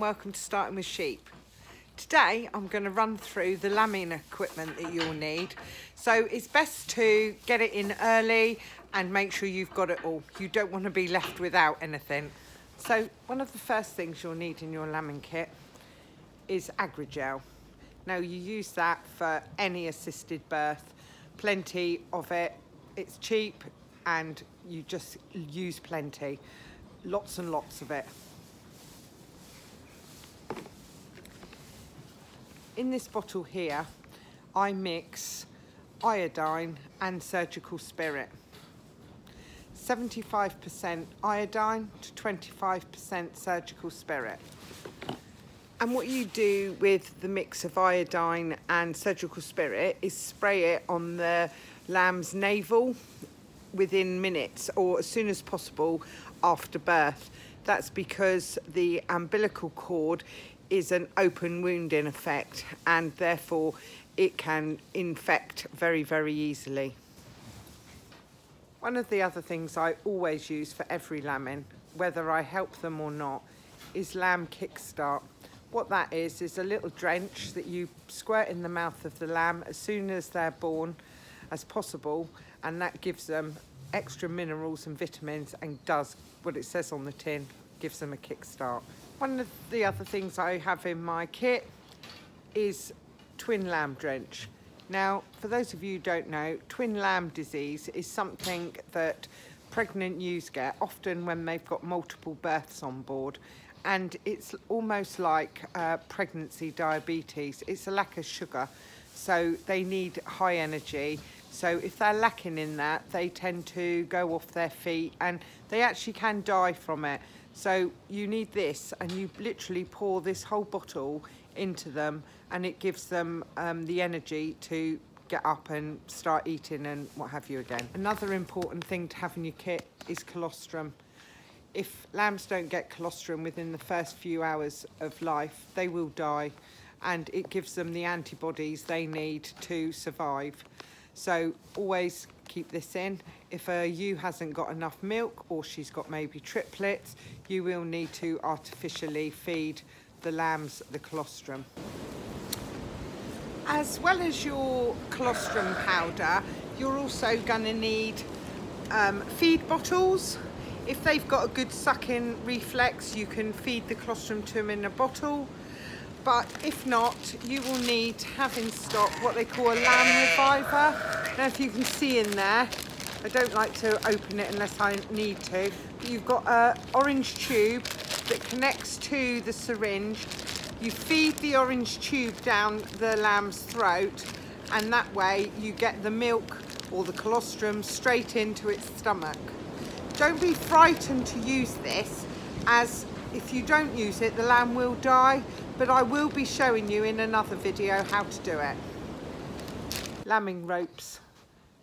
welcome to Starting with Sheep. Today I'm going to run through the lambing equipment that you'll need. So it's best to get it in early and make sure you've got it all. You don't want to be left without anything. So one of the first things you'll need in your lambing kit is Agrigel. Now you use that for any assisted birth, plenty of it. It's cheap and you just use plenty, lots and lots of it. In this bottle here, I mix iodine and surgical spirit. 75% iodine to 25% surgical spirit. And what you do with the mix of iodine and surgical spirit is spray it on the lamb's navel within minutes or as soon as possible after birth. That's because the umbilical cord is an open wound in effect, and therefore it can infect very, very easily. One of the other things I always use for every lambing, whether I help them or not, is Lamb Kickstart. What that is a little drench that you squirt in the mouth of the lamb as soon as they're born as possible, and that gives them extra minerals and vitamins and does what it says on the tin, gives them a kickstart. One of the other things I have in my kit is twin lamb drench. Now, for those of you who don't know, twin lamb disease is something that pregnant ewes get, often when they've got multiple births on board. And it's almost like pregnancy diabetes. It's a lack of sugar, so they need high energy. So if they're lacking in that, they tend to go off their feet and they actually can die from it. So you need this, and you literally pour this whole bottle into them, and it gives them the energy to get up and start eating and what have you again. Another important thing to have in your kit is colostrum. If lambs don't get colostrum within the first few hours of life, they will die, and it gives them the antibodies they need to survive. So always keep this in. If a ewe hasn't got enough milk, or she's got maybe triplets, you will need to artificially feed the lambs the colostrum. As well as your colostrum powder, you're also going to need feed bottles. If they've got a good sucking reflex, you can feed the colostrum to them in a bottle. But if not, you will need to have in stock what they call a lamb reviver. Now, if you can see in there, I don't like to open it unless I need to, but you've got an orange tube that connects to the syringe. You feed the orange tube down the lamb's throat, and that way you get the milk or the colostrum straight into its stomach. Don't be frightened to use this, as if you don't use it, the lamb will die, but I will be showing you in another video how to do it. Lambing ropes,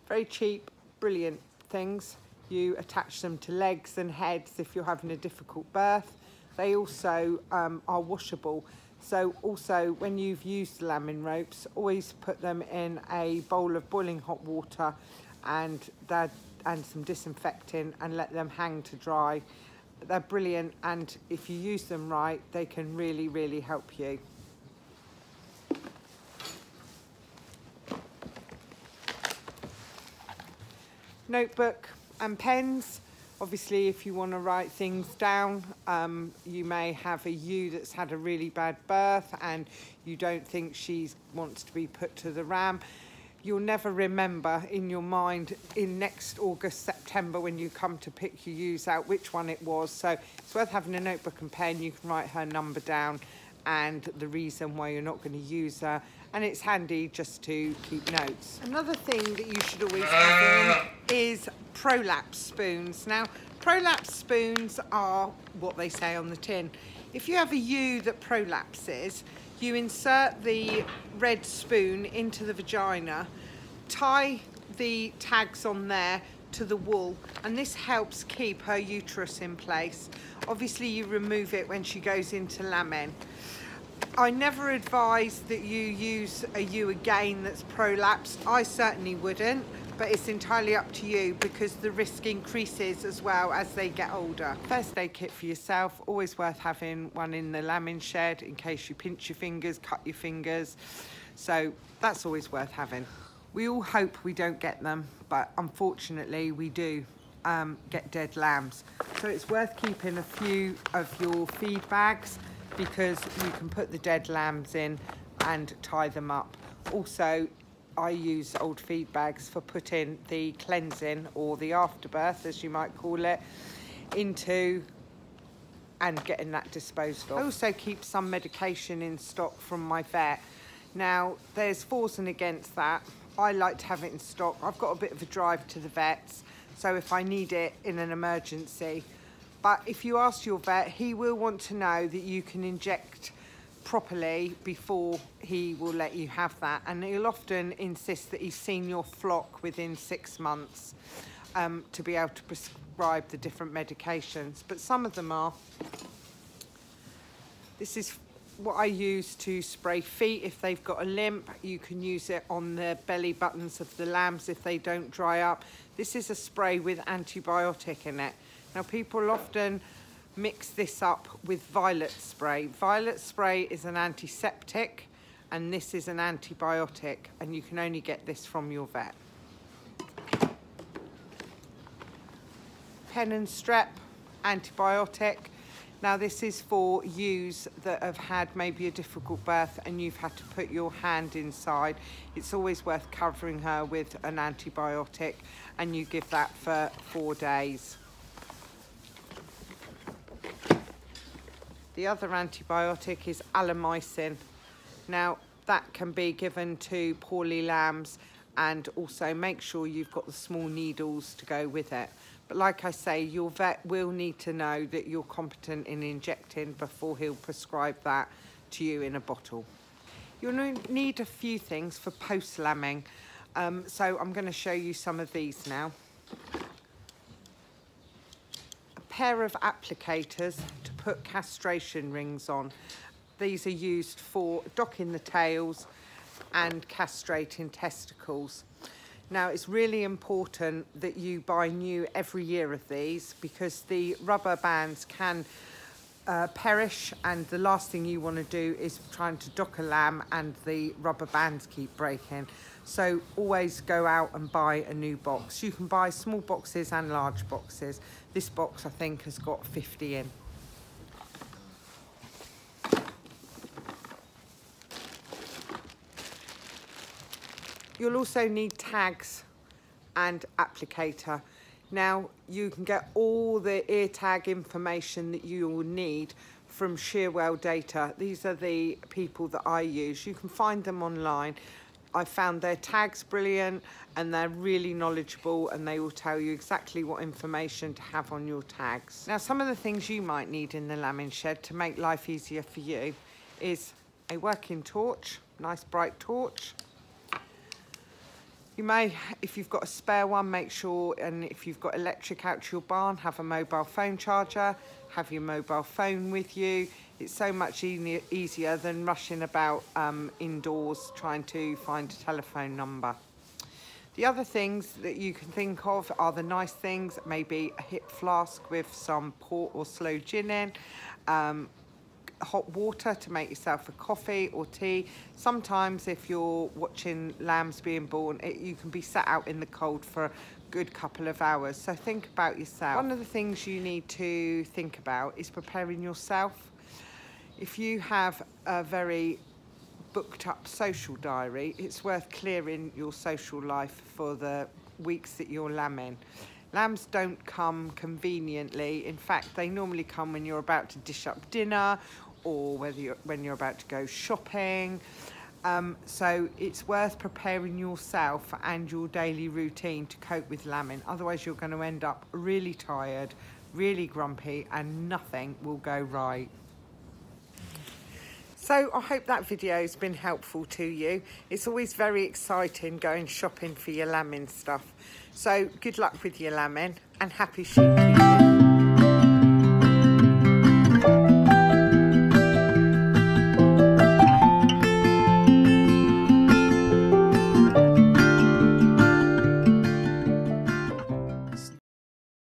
very cheap, brilliant things. You attach them to legs and heads if you're having a difficult birth. They also are washable. So also when you've used the lambing ropes, always put them in a bowl of boiling hot water and some disinfectant, and let them hang to dry. They're brilliant, and if you use them right, they can really, really help you. Notebook and pens. Obviously, if you want to write things down, you may have a ewe that's had a really bad birth and you don't think she wants to be put to the ram. You'll never remember in your mind in next August, September, when you come to pick your ewes out, which one it was. So it's worth having a notebook and pen. You can write her number down and the reason why you're not going to use her. And it's handy just to keep notes. Another thing that you should always have in is prolapse spoons. Now, prolapse spoons are what they say on the tin. If you have a ewe that prolapses, you insert the red spoon into the vagina, tie the tags on there to the wool, and this helps keep her uterus in place. Obviously, you remove it when she goes into lambing. I never advise that you use a ewe again that's prolapsed. I certainly wouldn't, but it's entirely up to you because the risk increases as well as they get older. First aid kit for yourself, always worth having one in the lambing shed in case you pinch your fingers, cut your fingers. So that's always worth having. We all hope we don't get them, but unfortunately we do get dead lambs. So it's worth keeping a few of your feed bags because you can put the dead lambs in and tie them up. Also, I use old feed bags for putting the cleansing, or the afterbirth as you might call it, into and getting that disposed of. I also keep some medication in stock from my vet. Now, there's fors and against that. I like to have it in stock. I've got a bit of a drive to the vets, so if I need it in an emergency. But if you ask your vet, he will want to know that you can inject properly before he will let you have that, and he'll often insist that he's seen your flock within 6 months to be able to prescribe the different medications, but some of them are. This is what I use to spray feet if they've got a limp. You can use it on the belly buttons of the lambs if they don't dry up. This is a spray with antibiotic in it. Now, people often mix this up with violet spray. Violet spray is an antiseptic and this is an antibiotic, and you can only get this from your vet. Pen and strep, antibiotic. Now this is for ewes that have had maybe a difficult birth and you've had to put your hand inside. It's always worth covering her with an antibiotic, and you give that for 4 days. The other antibiotic is Alleamycin. Now that can be given to poorly lambs, and also make sure you've got the small needles to go with it. But like I say, your vet will need to know that you're competent in injecting before he'll prescribe that to you in a bottle. You'll need a few things for post-lambing. So I'm going to show you some of these now. A pair of applicators to put castration rings on. These are used for docking the tails and castrating testicles. Now, it's really important that you buy new every year of these because the rubber bands can perish, and the last thing you want to do is trying to dock a lamb and the rubber bands keep breaking. So always go out and buy a new box. You can buy small boxes and large boxes. This box, I think, has got 50 in. You'll also need tags and applicator. Now, you can get all the ear tag information that you will need from Shearwell Data. These are the people that I use. You can find them online. I found their tags brilliant, and they're really knowledgeable, and they will tell you exactly what information to have on your tags. Now, some of the things you might need in the lambing shed to make life easier for you is a working torch, nice bright torch. You may, if you've got a spare one, make sure, and if you've got electric out to your barn, have a mobile phone charger, have your mobile phone with you. It's so much easier than rushing about indoors trying to find a telephone number. The other things that you can think of are the nice things, maybe a hip flask with some port or sloe gin in, hot water to make yourself a coffee or tea. Sometimes if you're watching lambs being born, you can be sat out in the cold for a good couple of hours. So think about yourself. One of the things you need to think about is preparing yourself. If you have a very booked up social diary, it's worth clearing your social life for the weeks that you're lambing. Lambs don't come conveniently. In fact, they normally come when you're about to dish up dinner, or when you're about to go shopping. So it's worth preparing yourself and your daily routine to cope with lambing. Otherwise, you're going to end up really tired, really grumpy, and nothing will go right. So I hope that video has been helpful to you. It's always very exciting going shopping for your lambing stuff. So good luck with your lambing, and happy sheep keeping.